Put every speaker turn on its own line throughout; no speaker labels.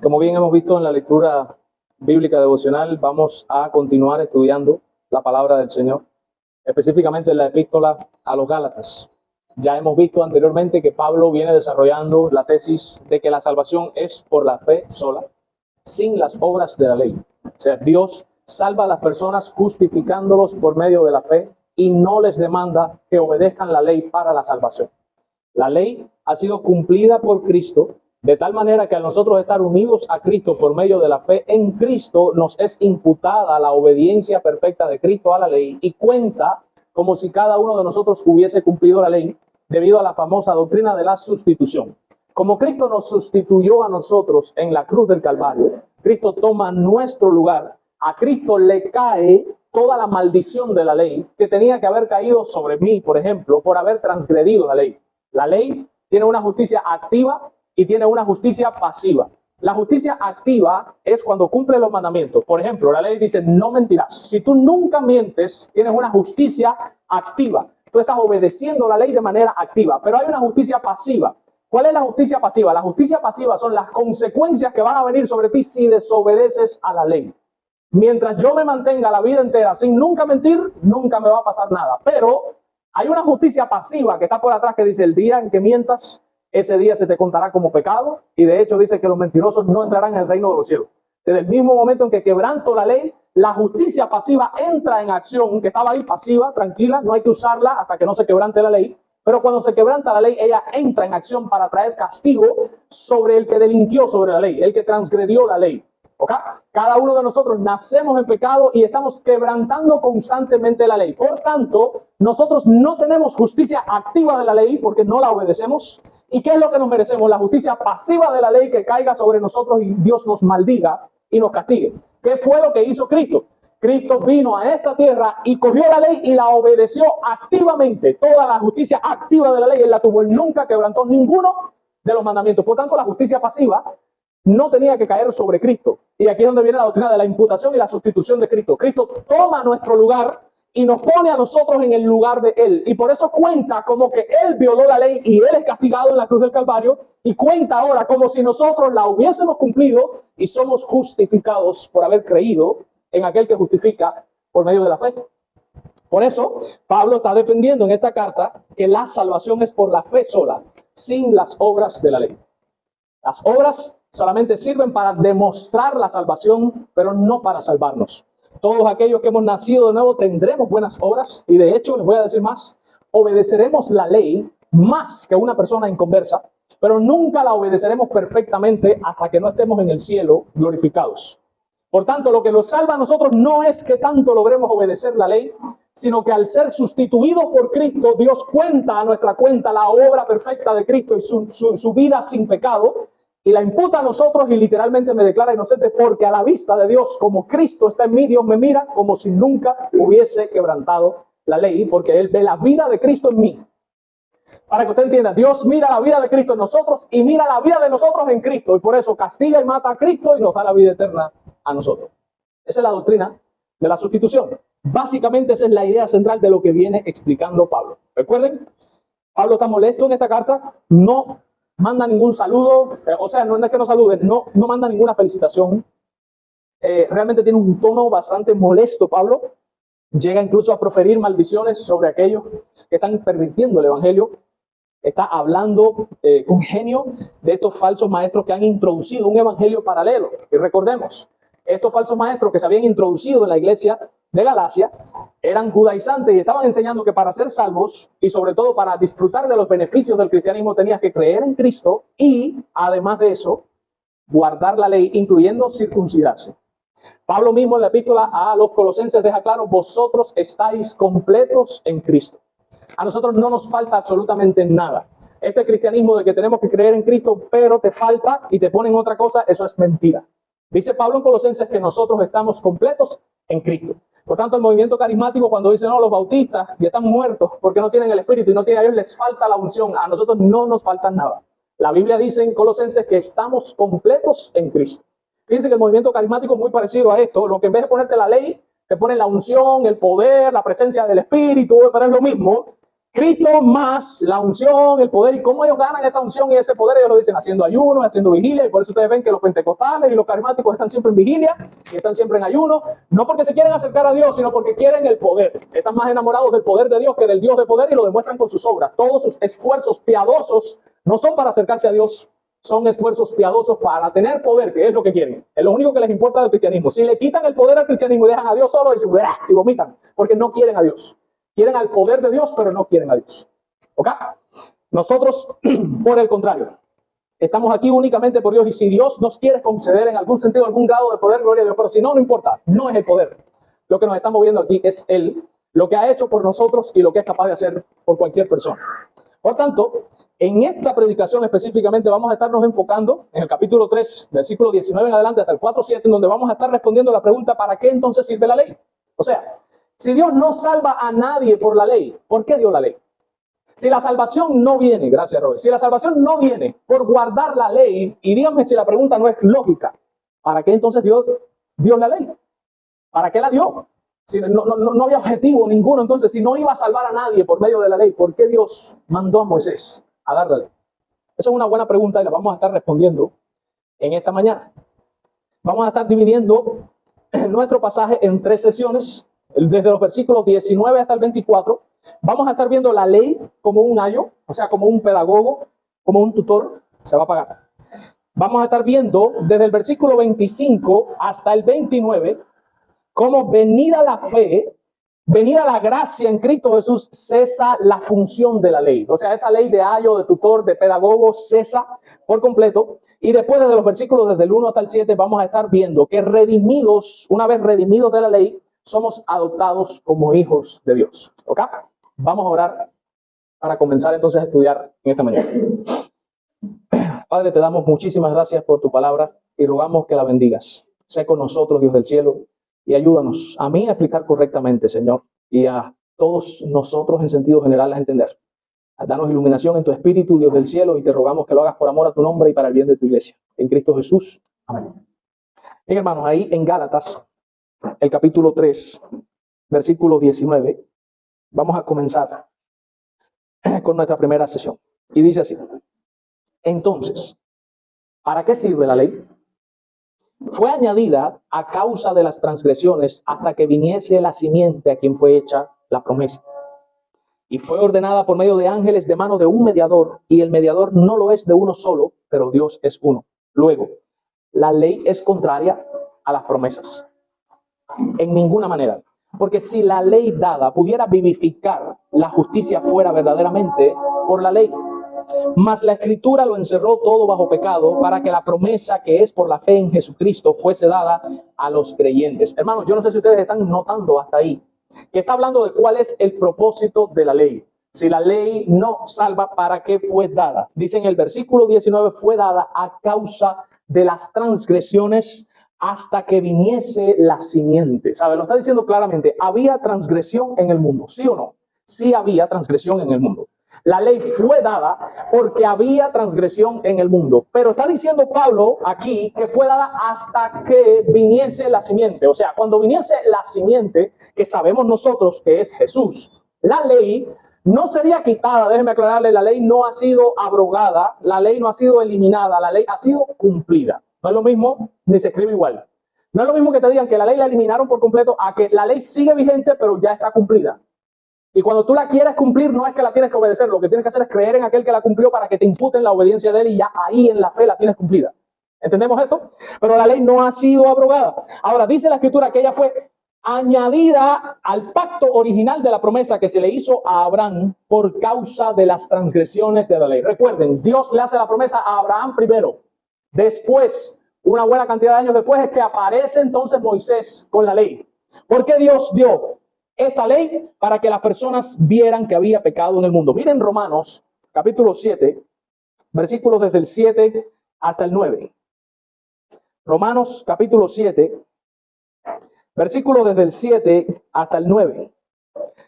Como bien hemos visto en la lectura bíblica devocional, vamos a continuar estudiando la palabra del Señor, específicamente en la epístola a los Gálatas. Ya hemos visto anteriormente que Pablo viene desarrollando la tesis de que la salvación es por la fe sola, sin las obras de la ley. O sea, Dios salva a las personas justificándolos por medio de la fe y no les demanda que obedezcan la ley para la salvación. La ley ha sido cumplida por Cristo, de tal manera que al nosotros estar unidos a Cristo por medio de la fe en Cristo, nos es imputada la obediencia perfecta de Cristo a la ley y cuenta como si cada uno de nosotros hubiese cumplido la ley debido a la famosa doctrina de la sustitución. Como Cristo nos sustituyó a nosotros en la cruz del Calvario, Cristo toma nuestro lugar. A Cristo le cae toda la maldición de la ley que tenía que haber caído sobre mí, por ejemplo, por haber transgredido la ley. La ley tiene una justicia activa y tiene una justicia pasiva. La justicia activa es cuando cumple los mandamientos. Por ejemplo, la ley dice, no mentirás. Si tú nunca mientes, tienes una justicia activa. Tú estás obedeciendo la ley de manera activa, pero hay una justicia pasiva. ¿Cuál es la justicia pasiva? La justicia pasiva son las consecuencias que van a venir sobre ti si desobedeces a la ley. Mientras yo me mantenga la vida entera sin nunca mentir, nunca me va a pasar nada. Pero hay una justicia pasiva que está por atrás que dice, el día en que mientas, ese día se te contará como pecado. Y de hecho dice que los mentirosos no entrarán en el reino de los cielos. Desde el mismo momento en que quebranto la ley, la justicia pasiva entra en acción, que estaba ahí pasiva, tranquila, no hay que usarla hasta que no se quebrante la ley. Pero cuando se quebranta la ley, ella entra en acción para traer castigo sobre el que delinquió sobre la ley, el que transgredió la ley. ¿Okay? Cada uno de nosotros nacemos en pecado y estamos quebrantando constantemente la ley. Por tanto, nosotros no tenemos justicia activa de la ley porque no la obedecemos. ¿Y qué es lo que nos merecemos? La justicia pasiva de la ley que caiga sobre nosotros y Dios nos maldiga y nos castigue. ¿Qué fue lo que hizo Cristo? Cristo vino a esta tierra y cogió la ley y la obedeció activamente. Toda la justicia activa de la ley Él la tuvo. Él nunca quebrantó ninguno de los mandamientos. Por tanto, la justicia pasiva no tenía que caer sobre Cristo. Y aquí es donde viene la doctrina de la imputación y la sustitución de Cristo. Cristo toma nuestro lugar y nos pone a nosotros en el lugar de Él. Y por eso cuenta como que Él violó la ley y Él es castigado en la cruz del Calvario. Y cuenta ahora como si nosotros la hubiésemos cumplido y somos justificados por haber creído en aquel que justifica por medio de la fe. Por eso, Pablo está defendiendo en esta carta que la salvación es por la fe sola, sin las obras de la ley. Las obras solamente sirven para demostrar la salvación, pero no para salvarnos. Todos aquellos que hemos nacido de nuevo tendremos buenas obras y de hecho, les voy a decir más, obedeceremos la ley más que una persona inconversa, pero nunca la obedeceremos perfectamente hasta que no estemos en el cielo glorificados. Por tanto, lo que nos salva a nosotros no es que tanto logremos obedecer la ley, sino que al ser sustituidos por Cristo, Dios cuenta a nuestra cuenta la obra perfecta de Cristo y su vida sin pecado, y la imputa a nosotros y literalmente me declara inocente porque a la vista de Dios, como Cristo está en mí, Dios me mira como si nunca hubiese quebrantado la ley, porque Él ve la vida de Cristo en mí. Para que usted entienda, Dios mira la vida de Cristo en nosotros y mira la vida de nosotros en Cristo, y por eso castiga y mata a Cristo y nos da la vida eterna a nosotros. Esa es la doctrina de la sustitución. Básicamente esa es la idea central de lo que viene explicando Pablo. Recuerden, Pablo está molesto en esta carta, no manda ningún saludo, o sea, no es que no salude, no manda ninguna felicitación. Realmente tiene un tono bastante molesto Pablo. Llega incluso a proferir maldiciones sobre aquellos que están pervirtiendo el evangelio. Está hablando con genio de estos falsos maestros que han introducido un evangelio paralelo. Y recordemos, estos falsos maestros que se habían introducido en la iglesia de Galacia eran judaizantes y estaban enseñando que para ser salvos y sobre todo para disfrutar de los beneficios del cristianismo tenías que creer en Cristo y además de eso guardar la ley, incluyendo circuncidarse. Pablo mismo en la epístola a los Colosenses deja claro, vosotros estáis completos en Cristo. A nosotros no nos falta absolutamente nada. Este cristianismo de que tenemos que creer en Cristo, pero te falta y te ponen otra cosa, eso es mentira. Dice Pablo en Colosenses que nosotros estamos completos en Cristo. Por tanto, el movimiento carismático cuando dice, no, los bautistas ya están muertos porque no tienen el Espíritu y no tienen a ellos, les falta la unción. A nosotros no nos falta nada. La Biblia dice en Colosenses que estamos completos en Cristo. Fíjense que el movimiento carismático es muy parecido a esto. Lo que en vez de ponerte la ley, te ponen la unción, el poder, la presencia del Espíritu, pero es lo mismo. Cristo más la unción, el poder. ¿Y cómo ellos ganan esa unción y ese poder? Ellos lo dicen haciendo ayuno, haciendo vigilia. Y por eso ustedes ven que los pentecostales y los carismáticos están siempre en vigilia, y están siempre en ayuno. No porque se quieren acercar a Dios, sino porque quieren el poder. Están más enamorados del poder de Dios que del Dios de poder, y lo demuestran con sus obras. Todos sus esfuerzos piadosos no son para acercarse a Dios, son esfuerzos piadosos para tener poder, que es lo que quieren. Es lo único que les importa del cristianismo. Si le quitan el poder al cristianismo y dejan a Dios solo, y vomitan, porque no quieren a Dios. Quieren al poder de Dios, pero no quieren a Dios. ¿Ok? Nosotros, por el contrario, estamos aquí únicamente por Dios, y si Dios nos quiere conceder en algún sentido algún grado de poder, gloria a Dios, pero si no, no importa, no es el poder. Lo que nos está moviendo aquí es Él, lo que ha hecho por nosotros y lo que es capaz de hacer por cualquier persona. Por tanto, en esta predicación específicamente vamos a estarnos enfocando en el capítulo 3, versículo 19 en adelante hasta el 4:7, en donde vamos a estar respondiendo la pregunta: ¿para qué entonces sirve la ley? O sea, si Dios no salva a nadie por la ley, ¿por qué dio la ley? Si la salvación no viene, gracias Robert, si la salvación no viene por guardar la ley, y díganme si la pregunta no es lógica, ¿para qué entonces Dios dio la ley? ¿Para qué la dio? Si no había objetivo ninguno, entonces si no iba a salvar a nadie por medio de la ley, ¿por qué Dios mandó a Moisés a dar la ley? Esa es una buena pregunta y la vamos a estar respondiendo en esta mañana. Vamos a estar dividiendo nuestro pasaje en 3 sesiones, desde los versículos 19 hasta el 24. Vamos a estar viendo la ley como un ayo, o sea, como un pedagogo, como un tutor, se va a pagar. Vamos a estar viendo desde el versículo 25 hasta el 29, cómo venida la fe, venida la gracia en Cristo Jesús, cesa la función de la ley. O sea, esa ley de ayo, de tutor, de pedagogo, cesa por completo. Y después, desde los versículos desde el 1 hasta el 7, vamos a estar viendo que redimidos, una vez redimidos de la ley, somos adoptados como hijos de Dios. ¿Ok? Vamos a orar para comenzar entonces a estudiar en esta mañana. Padre, te damos muchísimas gracias por tu palabra y rogamos que la bendigas. Sé con nosotros, Dios del cielo, y ayúdanos a mí a explicar correctamente, Señor, y a todos nosotros en sentido general a entender. Danos iluminación en tu espíritu, Dios del cielo, y te rogamos que lo hagas por amor a tu nombre y para el bien de tu iglesia. En Cristo Jesús. Amén. Bien, hermanos, ahí en Gálatas, el capítulo 3, versículo 19, vamos a comenzar con nuestra primera sesión. Y dice así: entonces, ¿para qué sirve la ley? Fue añadida a causa de las transgresiones hasta que viniese la simiente a quien fue hecha la promesa. Y fue ordenada por medio de ángeles de mano de un mediador, y el mediador no lo es de uno solo, pero Dios es uno. Luego, la ley es contraria a las promesas. En ninguna manera. Porque si la ley dada pudiera vivificar, la justicia fuera verdaderamente por la ley. Mas la Escritura lo encerró todo bajo pecado, para que la promesa que es por la fe en Jesucristo fuese dada a los creyentes. Hermanos, yo no sé si ustedes están notando hasta ahí que está hablando de cuál es el propósito de la ley. Si la ley no salva, ¿para qué fue dada? Dice en el versículo 19, fue dada a causa de las transgresiones hasta que viniese la simiente. ¿Sabe? Lo está diciendo claramente. Había transgresión en el mundo, ¿sí o no? Sí había transgresión en el mundo. La ley fue dada porque había transgresión en el mundo. Pero está diciendo Pablo aquí que fue dada hasta que viniese la simiente. O sea, cuando viniese la simiente, que sabemos nosotros que es Jesús, la ley no sería quitada. Déjeme aclararle, la ley no ha sido abrogada, la ley no ha sido eliminada, la ley ha sido cumplida. No es lo mismo, ni se escribe igual. No es lo mismo que te digan que la ley la eliminaron por completo a que la ley sigue vigente, pero ya está cumplida. Y cuando tú la quieres cumplir, no es que la tienes que obedecer, lo que tienes que hacer es creer en aquel que la cumplió para que te imputen la obediencia de él, y ya ahí en la fe la tienes cumplida. ¿Entendemos esto? Pero la ley no ha sido abrogada. Ahora, dice la Escritura que ella fue añadida al pacto original de la promesa que se le hizo a Abraham por causa de las transgresiones de la ley. Recuerden, Dios le hace la promesa a Abraham primero. Después, una buena cantidad de años después, es que aparece entonces Moisés con la ley. ¿Por qué Dios dio esta ley? Para que las personas vieran que había pecado en el mundo. Miren Romanos, capítulo 7, versículos desde el 7 hasta el 9. Romanos, capítulo 7, versículos desde el 7 hasta el 9.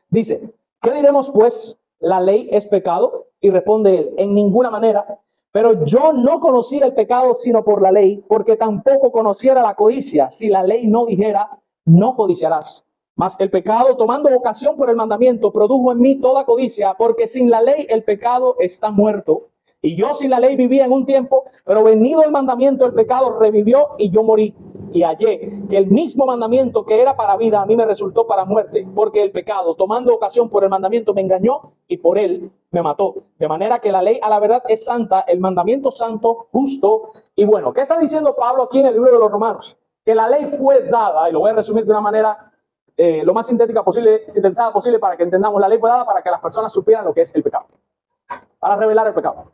Dice: ¿qué diremos pues? ¿La ley es pecado? Y responde él: en ninguna manera. Pero yo no conocía el pecado sino por la ley, porque tampoco conociera la codicia, si la ley no dijera: no codiciarás. Mas el pecado, tomando ocasión por el mandamiento, produjo en mí toda codicia, porque sin la ley el pecado está muerto. Y yo sin la ley vivía en un tiempo, pero venido el mandamiento, el pecado revivió y yo morí. Y hallé que el mismo mandamiento que era para vida, a mí me resultó para muerte, porque el pecado, tomando ocasión por el mandamiento, me engañó y por él me mató. De manera que la ley a la verdad es santa, el mandamiento santo, justo y bueno. ¿Qué está diciendo Pablo aquí en el libro de los Romanos? Que la ley fue dada, y lo voy a resumir de una manera lo más sintética posible, sintetizada posible, para que entendamos. La ley fue dada para que las personas supieran lo que es el pecado, para revelar el pecado.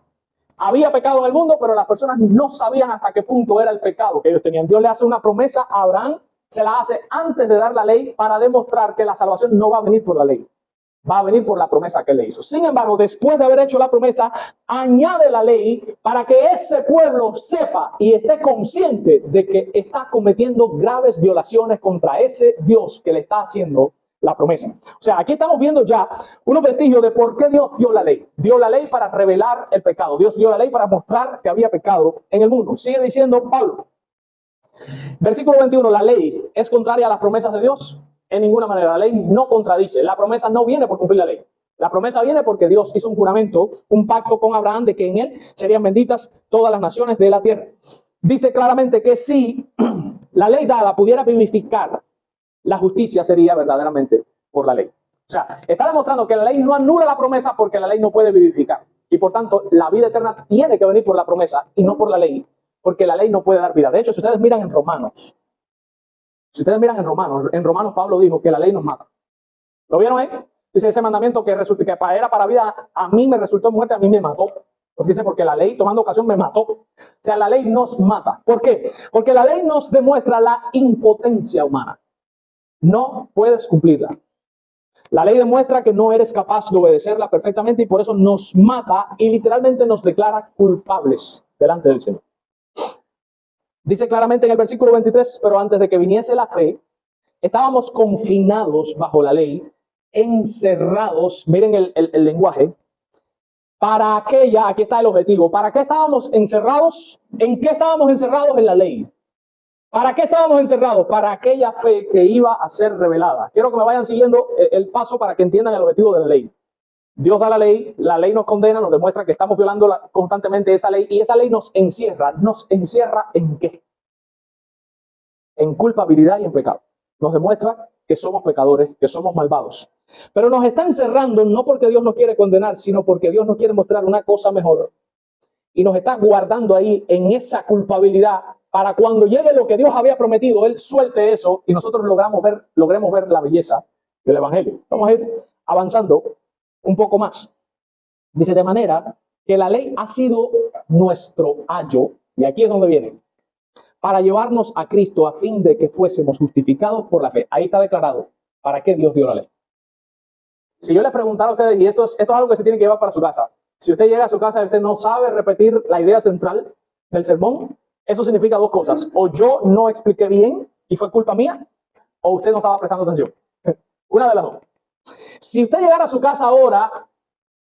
Había pecado en el mundo, pero las personas no sabían hasta qué punto era el pecado que ellos tenían. Dios le hace una promesa a Abraham, se la hace antes de dar la ley, para demostrar que la salvación no va a venir por la ley, va a venir por la promesa que le hizo. Sin embargo, después de haber hecho la promesa, añade la ley para que ese pueblo sepa y esté consciente de que está cometiendo graves violaciones contra ese Dios que le está haciendo la promesa. O sea, aquí estamos viendo ya unos vestigios de por qué Dios dio la ley. Dio la ley para revelar el pecado. Dios dio la ley para mostrar que había pecado en el mundo. Sigue diciendo Pablo. Versículo 21, la ley es contraria a las promesas de Dios. En ninguna manera. La ley no contradice. La promesa no viene por cumplir la ley. La promesa viene porque Dios hizo un juramento, un pacto con Abraham de que en él serían benditas todas las naciones de la tierra. Dice claramente que si la ley dada pudiera vivificar, la justicia sería verdaderamente por la ley. O sea, está demostrando que la ley no anula la promesa porque la ley no puede vivificar. Y por tanto, la vida eterna tiene que venir por la promesa y no por la ley, porque la ley no puede dar vida. De hecho, si ustedes miran en Romanos, en Romanos Pablo dijo que la ley nos mata. ¿Lo vieron ahí? Dice ese mandamiento que era para vida, a mí me resultó muerte, a mí me mató. Porque dice, porque la ley tomando ocasión me mató. O sea, la ley nos mata. ¿Por qué? Porque la ley nos demuestra la impotencia humana. No puedes cumplirla. La ley demuestra que no eres capaz de obedecerla perfectamente y por eso nos mata y literalmente nos declara culpables delante del Señor. Dice claramente en el versículo 23, pero antes de que viniese la fe, estábamos confinados bajo la ley, encerrados, miren el lenguaje, para aquella, aquí está el objetivo, ¿para qué estábamos encerrados? ¿En qué estábamos encerrados? En la ley. ¿Para qué estábamos encerrados? Para aquella fe que iba a ser revelada. Quiero que me vayan siguiendo el paso para que entiendan el objetivo de la ley. Dios da la ley nos condena, nos demuestra que estamos violando constantemente esa ley y esa ley nos encierra. ¿Nos encierra en qué? En culpabilidad y en pecado. Nos demuestra que somos pecadores, que somos malvados. Pero nos está encerrando no porque Dios nos quiere condenar, sino porque Dios nos quiere mostrar una cosa mejor. Y nos está guardando ahí en esa culpabilidad para cuando llegue lo que Dios había prometido, Él suelte eso y nosotros logremos ver la belleza del Evangelio. Vamos a ir avanzando un poco más. Dice, de manera que la ley ha sido nuestro ayo, y aquí es donde viene, para llevarnos a Cristo a fin de que fuésemos justificados por la fe. Ahí está declarado para qué Dios dio la ley. Si yo les preguntara a ustedes, y esto es algo que se tiene que llevar para su casa, si usted llega a su casa y usted no sabe repetir la idea central del sermón, eso significa dos cosas. O yo no expliqué bien y fue culpa mía, o usted no estaba prestando atención. Una de las dos. Si usted llegara a su casa ahora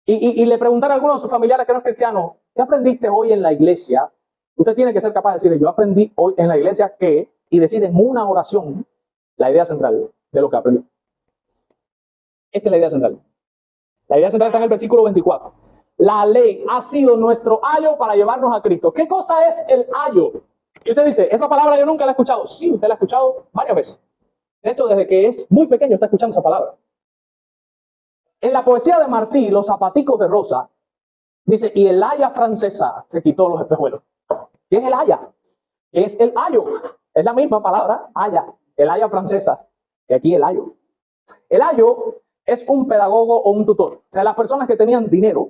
y le preguntara a alguno de sus familiares que no es cristiano, ¿qué aprendiste hoy en la iglesia? Usted tiene que ser capaz de decirle, yo aprendí hoy en la iglesia que, y decir en una oración la idea central de lo que aprendió. Esta es la idea central. La idea central está en el versículo 24. La ley ha sido nuestro ayo para llevarnos a Cristo. ¿Qué cosa es el ayo? Y usted dice, esa palabra yo nunca la he escuchado. Sí, usted la ha escuchado varias veces. De hecho, desde que es muy pequeño está escuchando esa palabra. En la poesía de Martí, Los zapaticos de rosa, dice, y el haya francesa se quitó los espejuelos. ¿Qué es el haya? ¿Qué es el ayo? Es la misma palabra, haya. El haya francesa. Y aquí el ayo. El ayo es un pedagogo o un tutor. O sea, las personas que tenían dinero,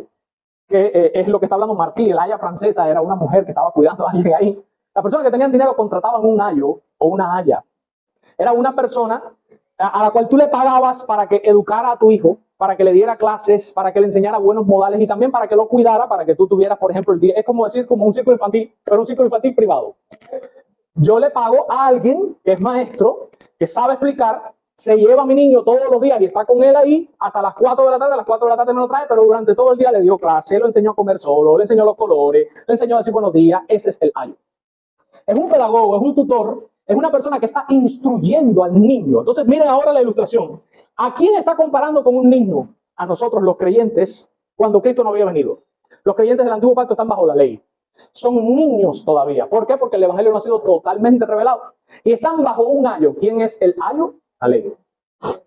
que es lo que está hablando Martí, el haya francesa era una mujer que estaba cuidando a alguien ahí. Las personas que tenían dinero contrataban un ayo o una haya. Era una persona a la cual tú le pagabas para que educara a tu hijo, para que le diera clases, para que le enseñara buenos modales y también para que lo cuidara, para que tú tuvieras, por ejemplo, el día. Es como decir, como un círculo infantil, pero un círculo infantil privado. Yo le pago a alguien que es maestro, que sabe explicar, se lleva a mi niño todos los días y está con él ahí hasta las 4 de la tarde. A las 4 de la tarde me lo trae, pero durante todo el día le dio clase, lo enseñó a comer solo, le enseñó los colores, le enseñó a decir buenos días. Ese es el ayo. Es un pedagogo, es un tutor es una persona que está instruyendo al niño. Entonces miren ahora la ilustración. ¿A quién está comparando con un niño? A nosotros los creyentes cuando Cristo no había venido. Los creyentes del antiguo pacto están bajo la ley. Son niños todavía. ¿Por qué? Porque el evangelio no ha sido totalmente revelado. Y están bajo un ayo. ¿Quién es el ayo? La ley.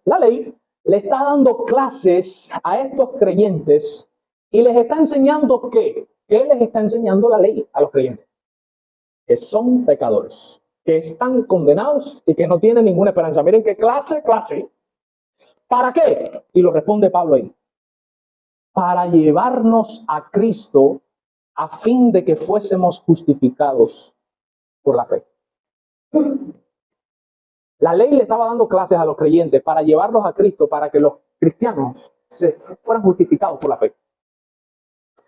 La ley le está dando clases a estos creyentes y les está enseñando ¿qué? ¿Qué les está enseñando la ley a los creyentes? Que son pecadores, que están condenados y que no tienen ninguna esperanza. Miren qué clase. ¿Para qué? Y lo responde Pablo ahí. Para llevarnos a Cristo a fin de que fuésemos justificados por la fe. La ley le estaba dando clases a los creyentes para llevarlos a Cristo, para que los cristianos se fueran justificados por la fe.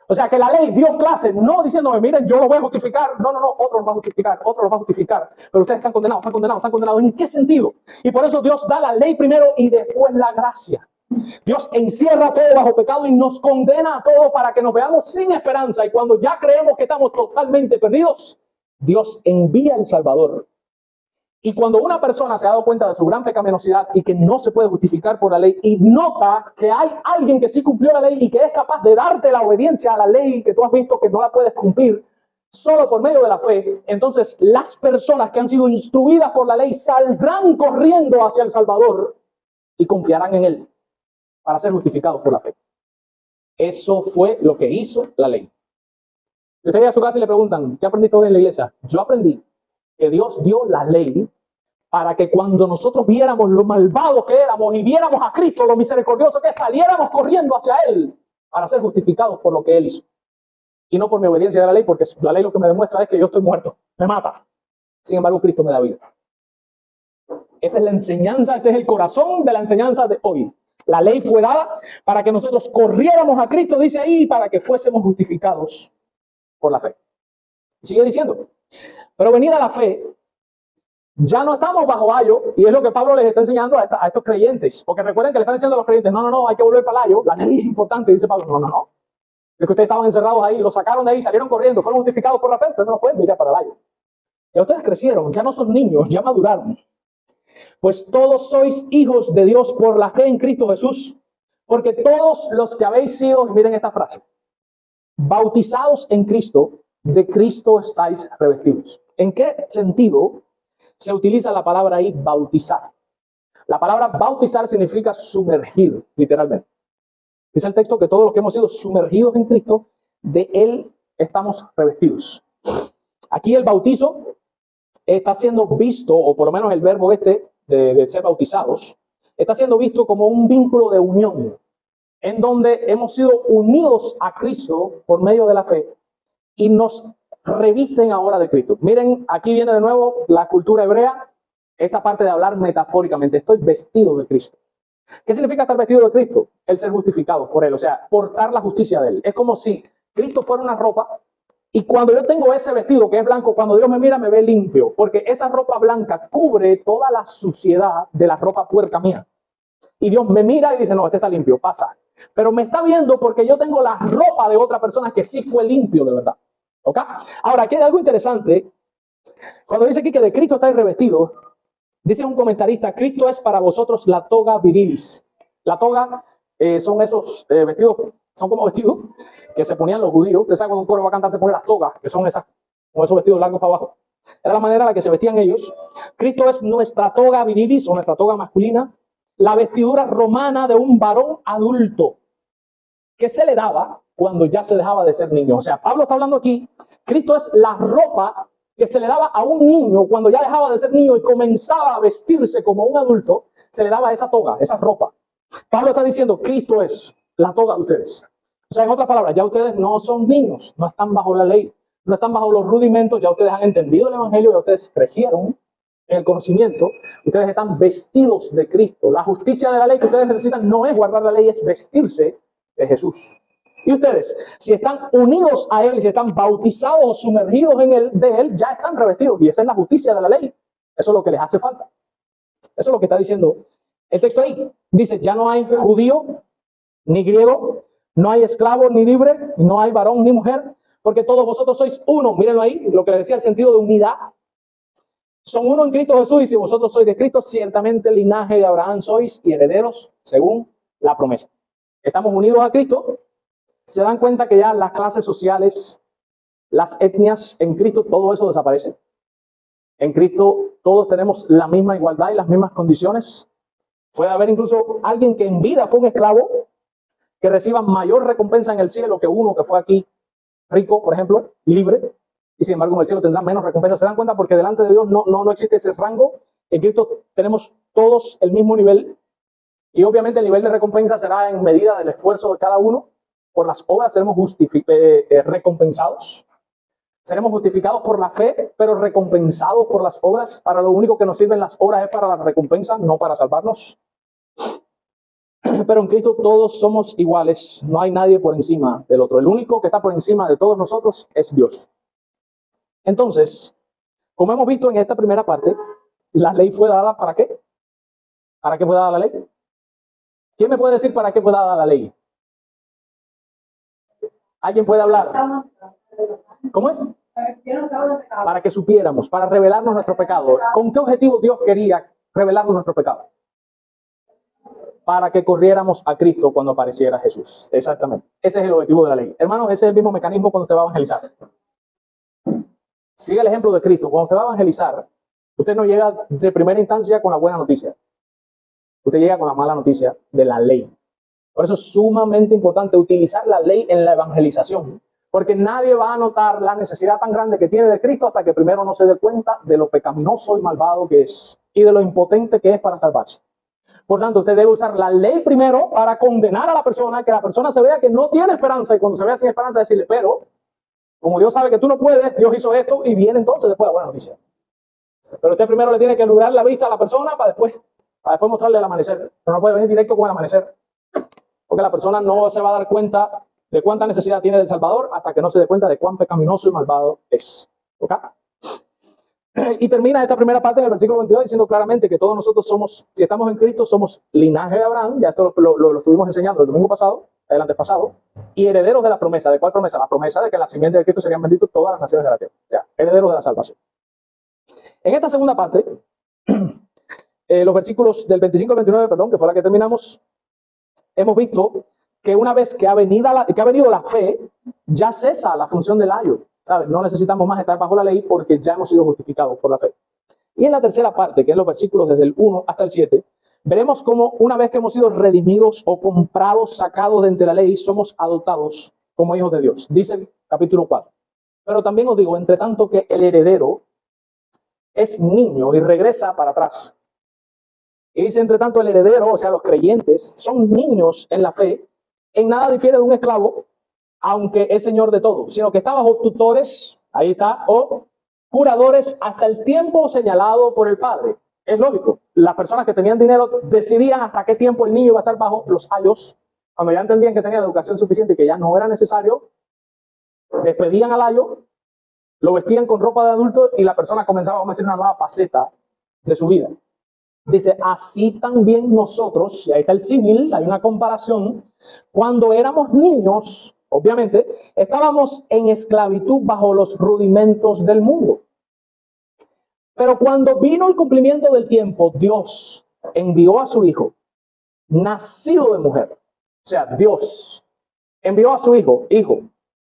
O sea que la ley dio clases, no diciéndome, miren, yo lo voy a justificar. No, otro los va a justificar, otro los va a justificar. Pero ustedes están condenados. ¿En qué sentido? Y por eso Dios da la ley primero y después la gracia. Dios encierra todo bajo pecado y nos condena a todos para que nos veamos sin esperanza. Y cuando ya creemos que estamos totalmente perdidos, Dios envía el Salvador. Y cuando una persona se ha dado cuenta de su gran pecaminosidad y que no se puede justificar por la ley y nota que hay alguien que sí cumplió la ley y que es capaz de darte la obediencia a la ley que tú has visto que no la puedes cumplir solo por medio de la fe, entonces las personas que han sido instruidas por la ley saldrán corriendo hacia el Salvador y confiarán en Él para ser justificados por la fe. Eso fue lo que hizo la ley. Si usted llega a su casa y le preguntan, ¿qué aprendiste hoy en la iglesia? Yo aprendí que Dios dio la ley para que cuando nosotros viéramos lo malvados que éramos y viéramos a Cristo, lo misericordioso que es, saliéramos corriendo hacia Él para ser justificados por lo que Él hizo. Y no por mi obediencia a la ley, porque la ley lo que me demuestra es que yo estoy muerto, me mata. Sin embargo, Cristo me da vida. Esa es la enseñanza, ese es el corazón de la enseñanza de hoy. La ley fue dada para que nosotros corriéramos a Cristo, dice ahí, para que fuésemos justificados por la fe. Sigue diciendo, pero venida la fe, ya no estamos bajo ayo, y es lo que Pablo les está enseñando a estos creyentes. Porque recuerden que le están diciendo a los creyentes, no, hay que volver para el ayo, la ley es importante, dice Pablo, no. Es que ustedes estaban encerrados ahí, los sacaron de ahí, salieron corriendo, fueron justificados por la fe, ustedes no pueden mirar para el ayo. Ya ustedes crecieron, ya no son niños, ya maduraron. Pues todos sois hijos de Dios por la fe en Cristo Jesús, porque todos los que habéis sido, miren esta frase, bautizados en Cristo, de Cristo estáis revestidos. ¿En qué sentido se utiliza la palabra ahí, bautizar? La palabra bautizar significa sumergir, literalmente. Dice el texto que todos los que hemos sido sumergidos en Cristo, de Él estamos revestidos. Aquí el bautizo está siendo visto, o por lo menos el verbo de ser bautizados, está siendo visto como un vínculo de unión, en donde hemos sido unidos a Cristo por medio de la fe y nos revisten ahora de Cristo. Miren, aquí viene de nuevo la cultura hebrea, esta parte de hablar metafóricamente, estoy vestido de Cristo. ¿Qué significa estar vestido de Cristo? El ser justificado por Él, o sea, portar la justicia de Él. Es como si Cristo fuera una ropa y cuando yo tengo ese vestido que es blanco, cuando Dios me mira me ve limpio, porque esa ropa blanca cubre toda la suciedad de la ropa puerca mía. Y Dios me mira y dice, no, este está limpio, pasa. Pero me está viendo porque yo tengo la ropa de otra persona que sí fue limpio de verdad. ¿Ok? Ahora, aquí hay algo interesante. Cuando dice aquí que de Cristo estáis revestidos, dice un comentarista, Cristo es para vosotros la toga virilis. La toga son esos vestidos, son como vestidos que se ponían los judíos. Ustedes saben cuando un coro va a cantar se ponen las togas, que son esas, con esos vestidos largos para abajo. Era la manera en la que se vestían ellos. Cristo es nuestra toga virilis o nuestra toga masculina, la vestidura romana de un varón adulto que se le daba cuando ya se dejaba de ser niño. O sea, Pablo está hablando aquí, Cristo es la ropa que se le daba a un niño cuando ya dejaba de ser niño y comenzaba a vestirse como un adulto, se le daba esa toga, esa ropa. Pablo está diciendo, Cristo es la toga de ustedes. O sea, en otras palabras, ya ustedes no son niños, no están bajo la ley, no están bajo los rudimentos, ya ustedes han entendido el evangelio, ya ustedes crecieron en el conocimiento, ustedes están vestidos de Cristo. La justicia de la ley que ustedes necesitan no es guardar la ley, es vestirse de Jesús. Y ustedes, si están unidos a Él, si están bautizados o sumergidos en Él, de Él, ya están revestidos. Y esa es la justicia de la ley. Eso es lo que les hace falta. Eso es lo que está diciendo el texto ahí. Dice, ya no hay judío ni griego, no hay esclavo ni libre, no hay varón ni mujer, porque todos vosotros sois uno. Mírenlo ahí, lo que le decía, el sentido de unidad. son uno en Cristo Jesús, y si vosotros sois de Cristo, ciertamente el linaje de Abraham sois y herederos según la promesa. Estamos unidos a Cristo. Se dan cuenta que ya las clases sociales, las etnias, en Cristo todo eso desaparece. En Cristo todos tenemos la misma igualdad y las mismas condiciones. Puede haber incluso alguien que en vida fue un esclavo que reciba mayor recompensa en el cielo que uno que fue aquí rico, por ejemplo, libre, y sin embargo en el cielo tendrá menos recompensa. ¿Se dan cuenta? Porque delante de Dios no existe ese rango. En Cristo tenemos todos el mismo nivel, y obviamente el nivel de recompensa será en medida del esfuerzo de cada uno. Por las obras seremos recompensados. Seremos justificados por la fe, pero recompensados por las obras. Para lo único que nos sirven las obras es para la recompensa, no para salvarnos. Pero en Cristo todos somos iguales, no hay nadie por encima del otro. El único que está por encima de todos nosotros es Dios. Entonces, como hemos visto en esta primera parte, la ley fue dada ¿para qué? ¿Para qué fue dada la ley? ¿Quién me puede decir para qué fue dada la ley? ¿Alguien puede hablar? ¿Cómo es? Para que supiéramos, para revelarnos nuestro pecado. ¿Con qué objetivo Dios quería revelarnos nuestro pecado? Para que corriéramos a Cristo cuando apareciera Jesús. Exactamente. Ese es el objetivo de la ley. Hermanos, ese es el mismo mecanismo cuando usted va a evangelizar. Sigue el ejemplo de Cristo. Cuando usted va a evangelizar, usted no llega de primera instancia con la buena noticia. Usted llega con la mala noticia de la ley. Por eso es sumamente importante utilizar la ley en la evangelización. Porque nadie va a notar la necesidad tan grande que tiene de Cristo hasta que primero no se dé cuenta de lo pecaminoso y malvado que es y de lo impotente que es para salvarse. Por tanto, usted debe usar la ley primero para condenar a la persona, que la persona se vea que no tiene esperanza, y cuando se vea sin esperanza decirle, pero como Dios sabe que tú no puedes, Dios hizo esto, y viene entonces después la buena noticia. Pero usted primero le tiene que lograr la vista a la persona para después mostrarle el amanecer. Pero no puede venir directo con el amanecer, porque la persona no se va a dar cuenta de cuánta necesidad tiene del Salvador hasta que no se dé cuenta de cuán pecaminoso y malvado es. ¿Ok? Y termina esta primera parte en el versículo 22 diciendo claramente que todos nosotros somos, si estamos en Cristo, somos linaje de Abraham. Ya esto lo estuvimos enseñando el domingo pasado, el antepasado, y herederos de la promesa. ¿De cuál promesa? La promesa de que en la simiente de Cristo serían benditos todas las naciones de la tierra. Ya, herederos de la salvación. En esta segunda parte, los versículos del 25 al 29, perdón, que fue la que terminamos, hemos visto que una vez que ha venido la fe, ya cesa la función del ayo. ¿Sabes? No necesitamos más estar bajo la ley porque ya hemos sido justificados por la fe. Y en la tercera parte, que es los versículos desde el 1 hasta el 7, veremos cómo una vez que hemos sido redimidos o comprados, sacados de entre la ley, somos adoptados como hijos de Dios. Dice el capítulo 4. Pero también os digo, entre tanto que el heredero es niño y regresa para atrás. Y dice, entre tanto el heredero, o sea, los creyentes, son niños en la fe, en nada difiere de un esclavo, aunque es señor de todo, sino que está bajo tutores, ahí está, o curadores hasta el tiempo señalado por el padre. Es lógico, las personas que tenían dinero decidían hasta qué tiempo el niño iba a estar bajo los ayos. Cuando ya entendían que tenía la educación suficiente y que ya no era necesario, despedían al ayo, lo vestían con ropa de adulto y la persona comenzaba, vamos a decir, una nueva faceta de su vida. Dice, así también nosotros, y ahí está el símil, hay una comparación, cuando éramos niños, obviamente, estábamos en esclavitud bajo los rudimentos del mundo. Pero cuando vino el cumplimiento del tiempo, Dios envió a su Hijo, nacido de mujer. O sea, Dios envió a su Hijo, o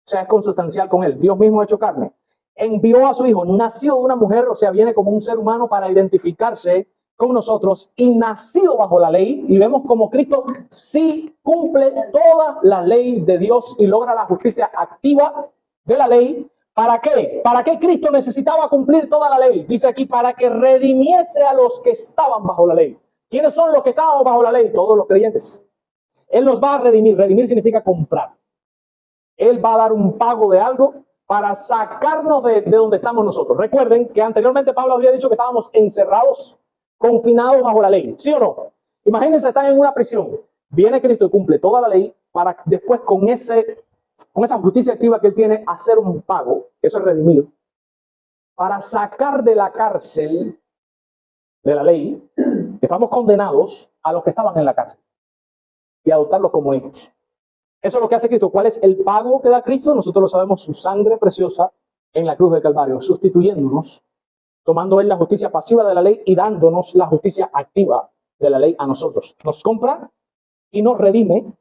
sea, es consustancial con él, Dios mismo hecho carne. Envió a su Hijo, nacido de una mujer, o sea, viene como un ser humano para identificarse con nosotros y nacido bajo la ley, y vemos como Cristo sí cumple toda la ley de Dios y logra la justicia activa de la ley. ¿Para qué? ¿Para qué Cristo necesitaba cumplir toda la ley? Dice aquí, para que redimiese a los que estaban bajo la ley. ¿Quiénes son los que estaban bajo la ley? Todos los creyentes. Él los va a redimir. Redimir significa comprar. Él va a dar un pago de algo para sacarnos de donde estamos nosotros. Recuerden que anteriormente Pablo había dicho que estábamos encerrados, confinados bajo la ley, ¿sí o no? Imagínense, están en una prisión, viene Cristo y cumple toda la ley para después con esa justicia activa que él tiene, hacer un pago, eso es redimir, para sacar de la cárcel de la ley, estamos condenados a los que estaban en la cárcel y adoptarlos como hijos. Eso es lo que hace Cristo. ¿Cuál es el pago que da Cristo? Nosotros lo sabemos, su sangre preciosa en la cruz del Calvario, sustituyéndonos tomando Él la justicia pasiva de la ley y dándonos la justicia activa de la ley a nosotros. Nos compra y nos redime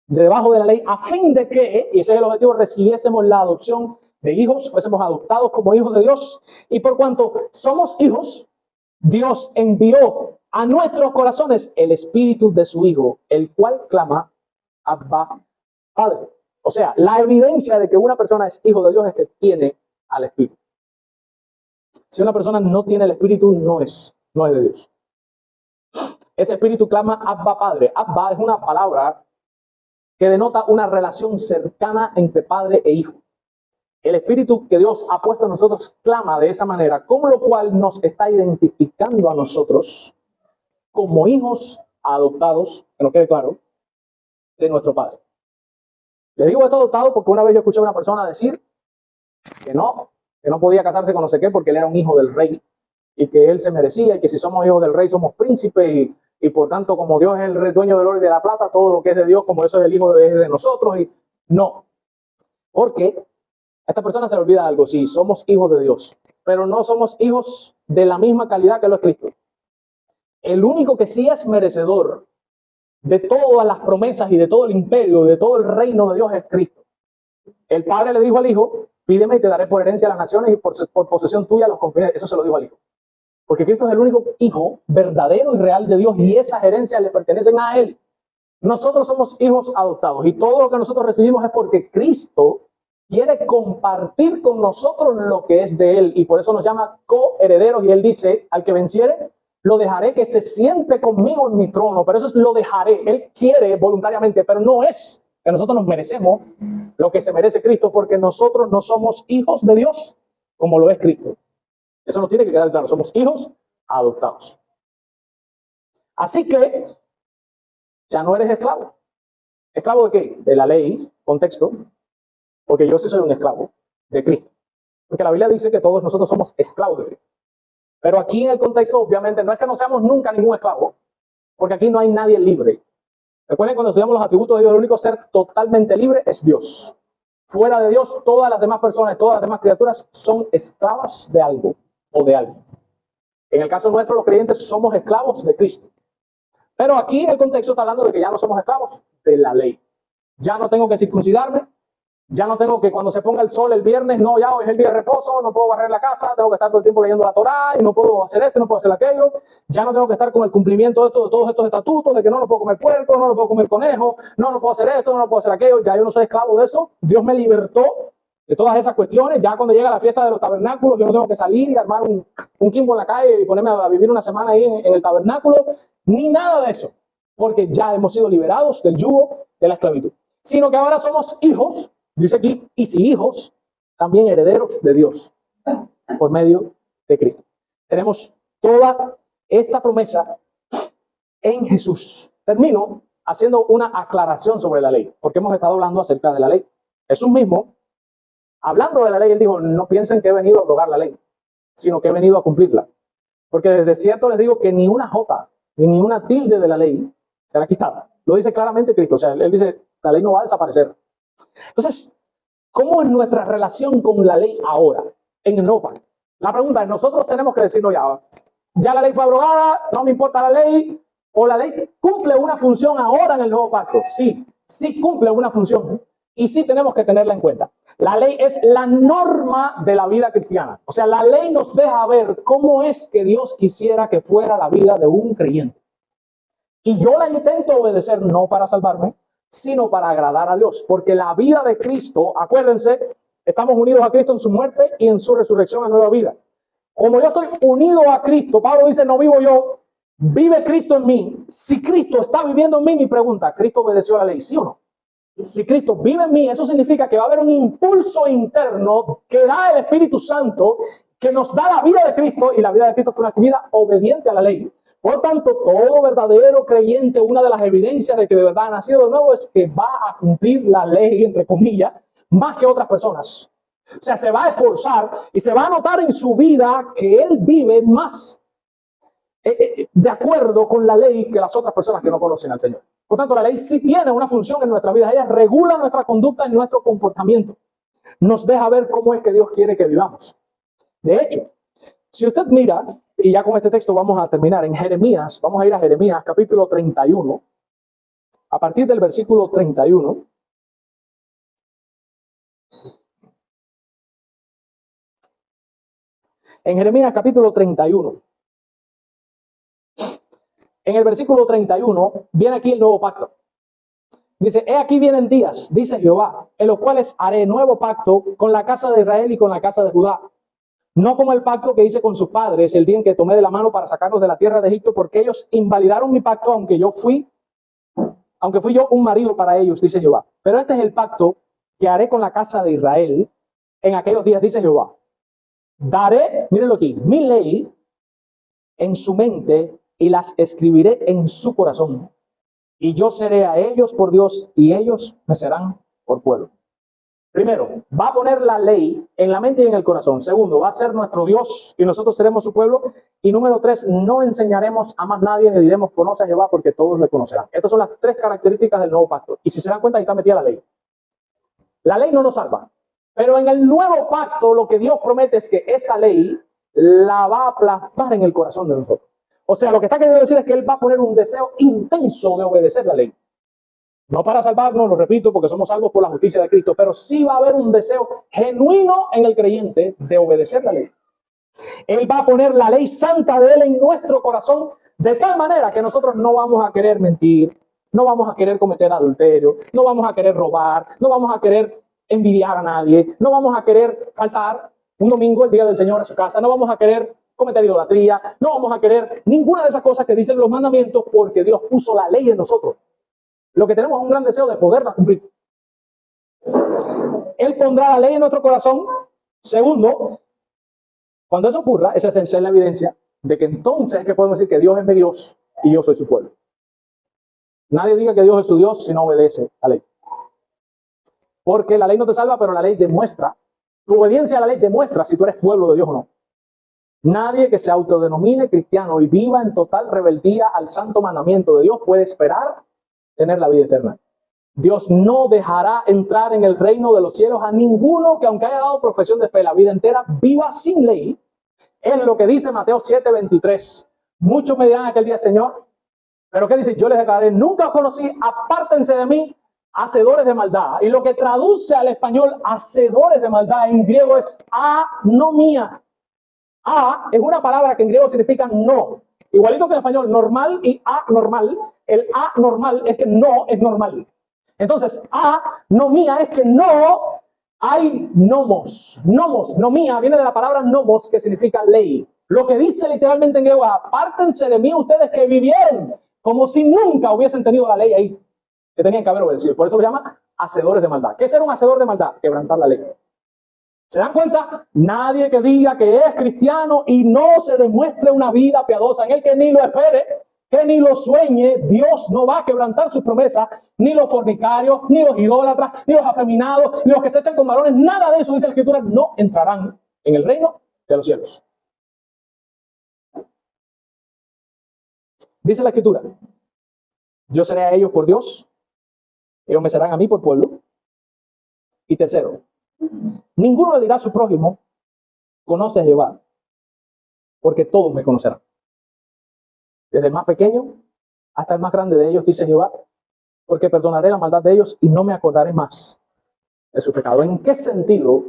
de debajo de la ley a fin de que, y ese es el objetivo, recibiésemos la adopción de hijos, fuésemos adoptados como hijos de Dios. Y por cuanto somos hijos, Dios envió a nuestros corazones el espíritu de su Hijo, el cual clama, Abba, Padre. O sea, la evidencia de que una persona es hijo de Dios es que tiene al Espíritu. Si una persona no tiene el Espíritu, no es de Dios. Ese Espíritu clama, Abba, Padre. Abba es una palabra que denota una relación cercana entre padre e hijo. El Espíritu que Dios ha puesto en nosotros clama de esa manera, con lo cual nos está identificando a nosotros como hijos adoptados, que nos quede claro, de nuestro Padre. Le digo esto adoptado porque una vez yo escuché a una persona decir que no podía casarse con no sé qué porque él era un hijo del rey y que él se merecía y que si somos hijos del rey somos príncipes y por tanto como Dios es el dueño del oro y de la plata, todo lo que es de Dios, como eso es el hijo es de nosotros. Y no, porque a esta persona se le olvida algo. Sí, somos hijos de Dios, pero no somos hijos de la misma calidad que lo es Cristo. El único que sí es merecedor de todas las promesas y de todo el imperio y de todo el reino de Dios es Cristo. El Padre le dijo al Hijo, pídeme y te daré por herencia a las naciones y por posesión tuya los confines. Eso se lo dijo al Hijo. Porque Cristo es el único Hijo verdadero y real de Dios y esas herencias le pertenecen a Él. Nosotros somos hijos adoptados y todo lo que nosotros recibimos es porque Cristo quiere compartir con nosotros lo que es de Él y por eso nos llama coherederos y Él dice, al que venciere, lo dejaré que se siente conmigo en mi trono, pero eso es lo dejaré. Él quiere voluntariamente, pero no es que nosotros nos merecemos lo que se merece Cristo, porque nosotros no somos hijos de Dios como lo es Cristo. Eso nos tiene que quedar claro, somos hijos adoptados. Así que ya no eres esclavo. ¿Esclavo de qué? De la ley, contexto, porque yo sí soy un esclavo de Cristo. Porque la Biblia dice que todos nosotros somos esclavos de Cristo. Pero aquí en el contexto, obviamente, no es que no seamos nunca ningún esclavo, porque aquí no hay nadie libre. Recuerden cuando estudiamos los atributos de Dios, el único ser totalmente libre es Dios. Fuera de Dios, todas las demás personas, todas las demás criaturas son esclavas de algo o de algo. En el caso nuestro, los creyentes somos esclavos de Cristo. Pero aquí el contexto está hablando de que ya no somos esclavos de la ley. Ya no tengo que circuncidarme. Ya no tengo que cuando se ponga el sol el viernes, no, ya hoy es el día de reposo, no puedo barrer la casa, tengo que estar todo el tiempo leyendo la Torá y no puedo hacer esto, no puedo hacer aquello. Ya no tengo que estar con el cumplimiento de todos estos estatutos, de que no puedo comer puerco, no puedo comer conejo, no puedo hacer esto, no puedo hacer aquello. Ya yo no soy esclavo de eso. Dios me libertó de todas esas cuestiones. Ya cuando llega la fiesta de los tabernáculos, yo no tengo que salir y armar un quimbo en la calle y ponerme a vivir una semana ahí en el tabernáculo, ni nada de eso. Porque ya hemos sido liberados del yugo de la esclavitud. Sino que ahora somos hijos. Dice aquí, y si hijos, también herederos de Dios, por medio de Cristo. Tenemos toda esta promesa en Jesús. Termino haciendo una aclaración sobre la ley, porque hemos estado hablando acerca de la ley. Jesús mismo, hablando de la ley, él dijo, no piensen que he venido a abrogar la ley, sino que he venido a cumplirla. Porque desde cierto les digo que ni una jota, ni una tilde de la ley será quitada. Lo dice claramente Cristo, o sea, él dice, la ley no va a desaparecer. Entonces, ¿cómo es nuestra relación con la ley ahora, en el nuevo pacto? La pregunta es, nosotros tenemos que decirnos ya la ley fue abrogada, no me importa la ley, o la ley cumple una función ahora en el nuevo pacto. Sí cumple una función y sí tenemos que tenerla en cuenta. La ley es la norma de la vida cristiana. O sea, la ley nos deja ver cómo es que Dios quisiera que fuera la vida de un creyente. Y yo la intento obedecer no para salvarme, sino para agradar a Dios. Porque la vida de Cristo, acuérdense, estamos unidos a Cristo en su muerte y en su resurrección a nueva vida. Como yo estoy unido a Cristo, Pablo dice, no vivo yo, vive Cristo en mí. Si Cristo está viviendo en mí, mi pregunta, ¿Cristo obedeció la ley, sí o no? Si Cristo vive en mí, eso significa que va a haber un impulso interno que da el Espíritu Santo, que nos da la vida de Cristo, y la vida de Cristo fue una vida obediente a la ley. Por tanto, todo verdadero creyente, una de las evidencias de que de verdad ha nacido de nuevo es que va a cumplir la ley, entre comillas, más que otras personas. O sea, se va a esforzar y se va a notar en su vida que él vive más de acuerdo con la ley que las otras personas que no conocen al Señor. Por tanto, la ley sí tiene una función en nuestra vida. Ella regula nuestra conducta y nuestro comportamiento. Nos deja ver cómo es que Dios quiere que vivamos. De hecho, Si usted mira, y ya con este texto vamos a terminar, en Jeremías, vamos a ir a Jeremías capítulo 31, a partir del versículo 31. En Jeremías capítulo 31, en el versículo 31, viene aquí el nuevo pacto. Dice, he aquí vienen días, dice Jehová, en los cuales haré nuevo pacto con la casa de Israel y con la casa de Judá. No como el pacto que hice con sus padres el día en que tomé de la mano para sacarlos de la tierra de Egipto, porque ellos invalidaron mi pacto, aunque fui yo un marido para ellos, dice Jehová. Pero este es el pacto que haré con la casa de Israel en aquellos días, dice Jehová. Daré, mírenlo aquí, mi ley en su mente y las escribiré en su corazón. Y yo seré a ellos por Dios y ellos me serán por pueblo. Primero, va a poner la ley en la mente y en el corazón. Segundo, va a ser nuestro Dios y nosotros seremos su pueblo. Y número 3, no enseñaremos a más nadie ni diremos conoce a Jehová porque todos le conocerán. Estas son las 3 características del nuevo pacto. Y si se dan cuenta, ahí está metida la ley. La ley no nos salva. Pero en el nuevo pacto lo que Dios promete es que esa ley la va a plasmar en el corazón de nosotros. O sea, lo que está queriendo decir es que Él va a poner un deseo intenso de obedecer la ley. No para salvarnos, lo repito, porque somos salvos por la justicia de Cristo, pero sí va a haber un deseo genuino en el creyente de obedecer la ley. Él va a poner la ley santa de Él en nuestro corazón de tal manera que nosotros no vamos a querer mentir, no vamos a querer cometer adulterio, no vamos a querer robar, no vamos a querer envidiar a nadie, no vamos a querer faltar un domingo, el día del Señor, a su casa, no vamos a querer cometer idolatría, no vamos a querer ninguna de esas cosas que dicen los mandamientos porque Dios puso la ley en nosotros. Lo que tenemos es un gran deseo de poderla cumplir. Él pondrá la ley en nuestro corazón. Segundo, cuando eso ocurra, esa es la evidencia de que entonces es que podemos decir que Dios es mi Dios y yo soy su pueblo. Nadie diga que Dios es su Dios si no obedece a la ley. Porque la ley no te salva, pero la ley demuestra, tu obediencia a la ley demuestra si tú eres pueblo de Dios o no. Nadie que se autodenomine cristiano y viva en total rebeldía al santo mandamiento de Dios puede esperar tener la vida eterna. Dios no dejará entrar en el reino de los cielos a ninguno que, aunque haya dado profesión de fe la vida entera, viva sin ley. Es lo que dice Mateo 7:23. Muchos me dirán aquel día, Señor, pero ¿qué dice? Yo les declararé, nunca os conocí, apártense de mí, hacedores de maldad. Y lo que traduce al español hacedores de maldad en griego es anomía. A es una palabra que en griego significa no. Igualito que en español, normal y anormal. El anormal es que no es normal. Entonces, anomía es que no hay nomos. Nomos, nomía, viene de la palabra nomos, que significa ley. Lo que dice literalmente en griego, apártense de mí ustedes que vivieron como si nunca hubiesen tenido la ley ahí, que tenían que haber obedecido. Por eso lo llama hacedores de maldad. ¿Qué es ser un hacedor de maldad? Quebrantar la ley. ¿Se dan cuenta? Nadie que diga que es cristiano y no se demuestre una vida piadosa en el que ni lo espere, que ni lo sueñe, Dios no va a quebrantar sus promesas, ni los fornicarios, ni los idólatras, ni los afeminados, ni los que se echan con varones, nada de eso, dice la Escritura, no entrarán en el reino de los cielos. Dice la Escritura, yo seré a ellos por Dios, ellos me serán a mí por pueblo. Y tercero, ninguno le dirá a su prójimo, conoce a Jehová, porque todos me conocerán. Desde el más pequeño hasta el más grande de ellos, dice Jehová, porque perdonaré la maldad de ellos y no me acordaré más de su pecado. ¿En qué sentido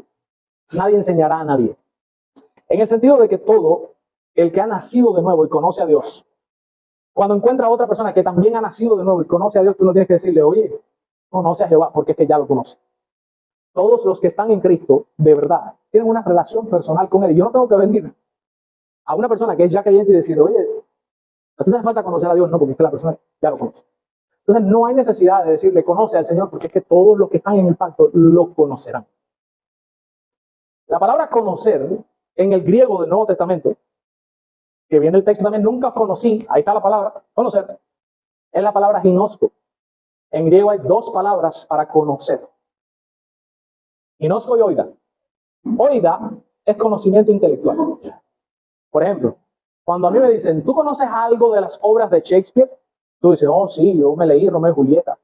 nadie enseñará a nadie? En el sentido de que todo el que ha nacido de nuevo y conoce a Dios, cuando encuentra a otra persona que también ha nacido de nuevo y conoce a Dios, tú no tienes que decirle, oye, conoce a Jehová, porque es que ya lo conoce. Todos los que están en Cristo, de verdad, tienen una relación personal con Él. Y yo no tengo que venir a una persona que es ya creyente y decirle, oye, ¿a ti te hace falta conocer a Dios? No, porque es que la persona ya lo conoce. Entonces no hay necesidad de decirle, conoce al Señor, porque es que todos los que están en el pacto lo conocerán. La palabra conocer, en el griego del Nuevo Testamento, que viene el texto también, nunca os conocí, ahí está la palabra, conocer, es la palabra ginosco. En griego hay 2 palabras para conocer. Ginosco y oida. Oida es conocimiento intelectual. Por ejemplo, cuando a mí me dicen, ¿tú conoces algo de las obras de Shakespeare? Tú dices, oh sí, yo me leí Romeo y Julieta.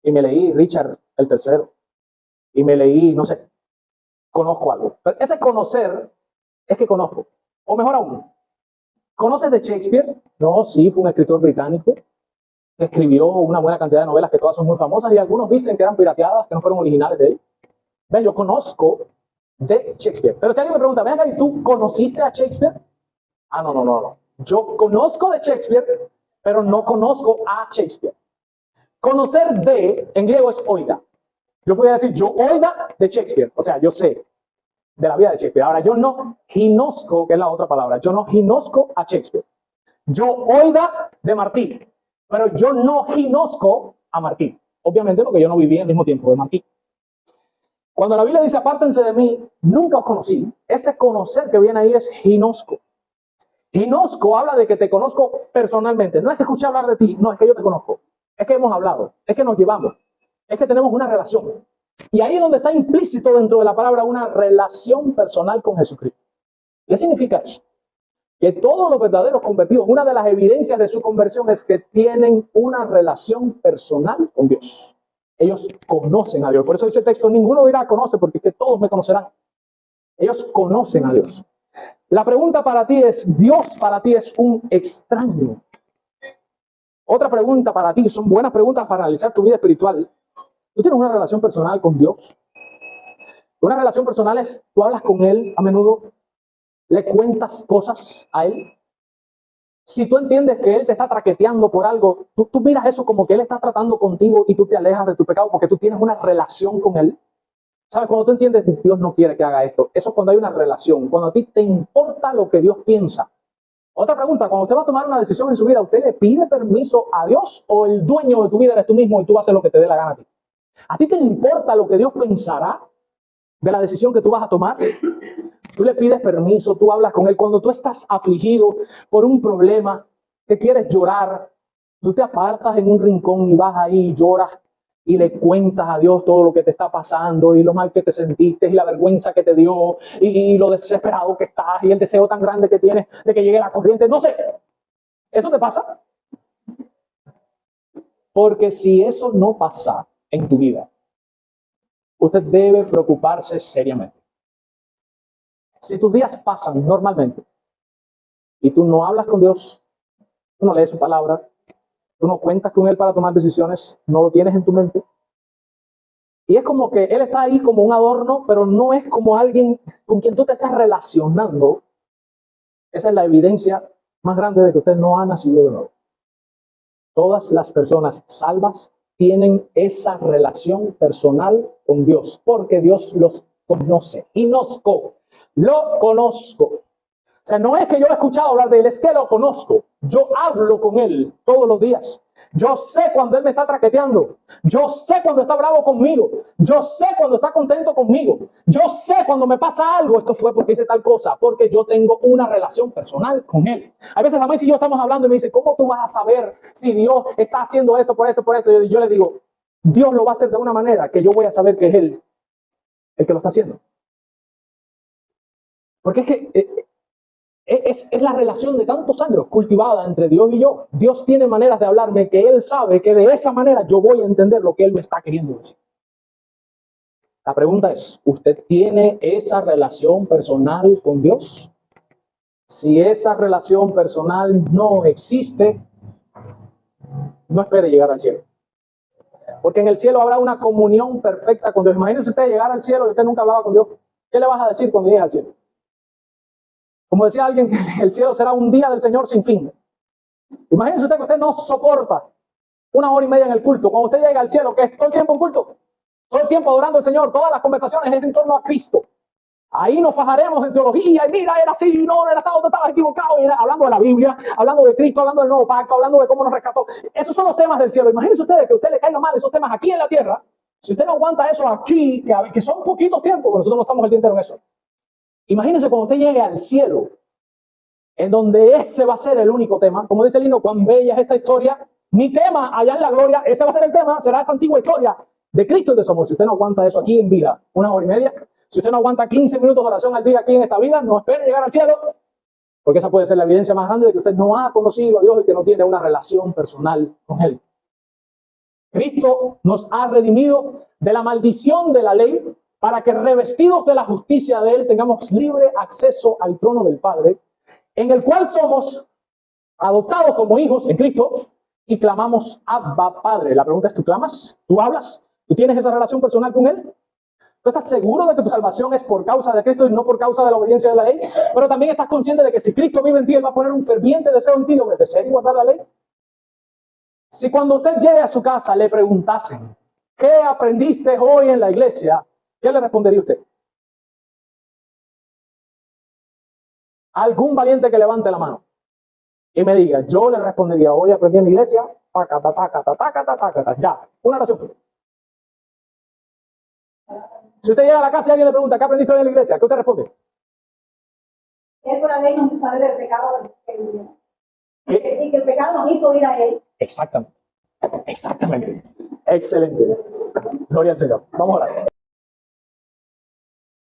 Y me leí Richard el III. Y me leí, no sé, conozco algo. Pero ese conocer es que conozco. O mejor aún, ¿conoces de Shakespeare? No, sí, fue un escritor británico que escribió una buena cantidad de novelas que todas son muy famosas y algunos dicen que eran pirateadas, que no fueron originales de él. ¿Ves? Yo conozco de Shakespeare. Pero si alguien me pregunta, ven acá, ¿y tú conociste a Shakespeare? Ah, no. Yo conozco de Shakespeare, pero no conozco a Shakespeare. Conocer de, en griego es oida. Yo podría decir, yo oida de Shakespeare. O sea, yo sé de la vida de Shakespeare. Ahora, yo no ginosco, que es la otra palabra. Yo no ginosco a Shakespeare. Yo oida de Martí, pero yo no ginosco a Martí. Obviamente porque yo no viví al mismo tiempo de Martí. Cuando la Biblia dice, apártense de mí, nunca os conocí, ese conocer que viene ahí es ginosco. Ginosco habla de que te conozco personalmente. No es que escuché hablar de ti, no, es que yo te conozco. Es que hemos hablado, es que nos llevamos, es que tenemos una relación. Y ahí es donde está implícito dentro de la palabra una relación personal con Jesucristo. ¿Qué significa eso? Que todos los verdaderos convertidos, una de las evidencias de su conversión es que tienen una relación personal con Dios. Ellos conocen a Dios. Por eso dice el texto, ninguno dirá conoce, porque es que todos me conocerán. Ellos conocen a Dios. La pregunta para ti es, ¿Dios para ti es un extraño? Otra pregunta para ti, son buenas preguntas para analizar tu vida espiritual. ¿Tú tienes una relación personal con Dios? Una relación personal es, tú hablas con Él a menudo, le cuentas cosas a Él. Si tú entiendes que Él te está traqueteando por algo, tú miras eso como que Él está tratando contigo y tú te alejas de tu pecado porque tú tienes una relación con Él. ¿Sabes? Cuando tú entiendes que Dios no quiere que haga esto, eso es cuando hay una relación, cuando a ti te importa lo que Dios piensa. Otra pregunta, cuando usted va a tomar una decisión en su vida, ¿usted le pide permiso a Dios o el dueño de tu vida eres tú mismo y tú vas a hacer lo que te dé la gana a ti? ¿A ti te importa lo que Dios pensará de la decisión que tú vas a tomar? Tú le pides permiso, tú hablas con Él. Cuando tú estás afligido por un problema, que quieres llorar, tú te apartas en un rincón y vas ahí y lloras y le cuentas a Dios todo lo que te está pasando y lo mal que te sentiste y la vergüenza que te dio y lo desesperado que estás y el deseo tan grande que tienes de que llegue la corriente. No sé, ¿eso te pasa? Porque si eso no pasa en tu vida, usted debe preocuparse seriamente. Si tus días pasan normalmente y tú no hablas con Dios, tú no lees su palabra, tú no cuentas con Él para tomar decisiones, no lo tienes en tu mente, y es como que Él está ahí como un adorno, pero no es como alguien con quien tú te estás relacionando, esa es la evidencia más grande de que usted no ha nacido de nuevo. Todas las personas salvas tienen esa relación personal con Dios, porque Dios los conoce. Lo conozco. O sea, no es que yo he escuchado hablar de Él, es que lo conozco. Yo hablo con Él todos los días. Yo sé cuando Él me está traqueteando. Yo sé cuando está bravo conmigo. Yo sé cuando está contento conmigo. Yo sé cuando me pasa algo. Esto fue porque hice tal cosa. Porque yo tengo una relación personal con Él. A veces a mí y yo estamos hablando y me dice, ¿cómo tú vas a saber si Dios está haciendo esto, por esto, por esto? Y yo le digo, Dios lo va a hacer de una manera que yo voy a saber que es Él el que lo está haciendo. Porque es que es la relación de tantos años cultivada entre Dios y yo. Dios tiene maneras de hablarme que Él sabe que de esa manera yo voy a entender lo que Él me está queriendo decir. La pregunta es, ¿usted tiene esa relación personal con Dios? Si esa relación personal no existe, no espere llegar al cielo. Porque en el cielo habrá una comunión perfecta con Dios. Imagínese usted llegar al cielo y usted nunca hablaba con Dios. ¿Qué le vas a decir cuando llegue al cielo? Como decía alguien, el cielo será un día del Señor sin fin. Imagínese usted que usted no soporta 1 hora y media en el culto. Cuando usted llega al cielo, que es todo el tiempo en culto, todo el tiempo adorando al Señor, todas las conversaciones es en torno a Cristo. Ahí nos fajaremos en teología y mira, era así, no, era así, tú estabas equivocado. Y hablando de la Biblia, hablando de Cristo, hablando del nuevo pacto, hablando de cómo nos rescató. Esos son los temas del cielo. Imagínense ustedes que a usted le caigan mal esos temas aquí en la tierra. Si usted no aguanta eso aquí, que son poquitos tiempos, porque nosotros no estamos el día entero en eso. Imagínense cuando usted llegue al cielo, en donde ese va a ser el único tema. Como dice el himno, cuán bella es esta historia. Mi tema allá en la gloria, ese va a ser el tema, será esta antigua historia de Cristo y de su amor. Si usted no aguanta eso aquí en vida, 1 hora y media, si usted no aguanta 15 minutos de oración al día aquí en esta vida, no espere llegar al cielo, porque esa puede ser la evidencia más grande de que usted no ha conocido a Dios y que no tiene una relación personal con Él. Cristo nos ha redimido de la maldición de la ley para que revestidos de la justicia de Él tengamos libre acceso al trono del Padre en el cual somos adoptados como hijos en Cristo y clamamos Abba Padre. La pregunta es, ¿tú clamas? ¿Tú hablas? ¿Tú tienes esa relación personal con Él? ¿Tú estás seguro de que tu salvación es por causa de Cristo y no por causa de la obediencia de la ley? Pero también estás consciente de que si Cristo vive en ti, Él va a poner un ferviente deseo en ti de obedecer y guardar la ley. Si cuando usted llegue a su casa le preguntasen, ¿qué aprendiste hoy en la iglesia? ¿Qué le respondería usted? Algún valiente que levante la mano y me diga, yo le respondería, hoy aprendí en la iglesia, ya, una oración. Si usted llega a la casa y alguien le pregunta, ¿qué aprendiste hoy en la iglesia? ¿Qué usted responde?
Es por la ley no se sabe del pecado y que el pecado nos hizo ir a Él.
Exactamente. Excelente. Gloria al Señor. Vamos a orar.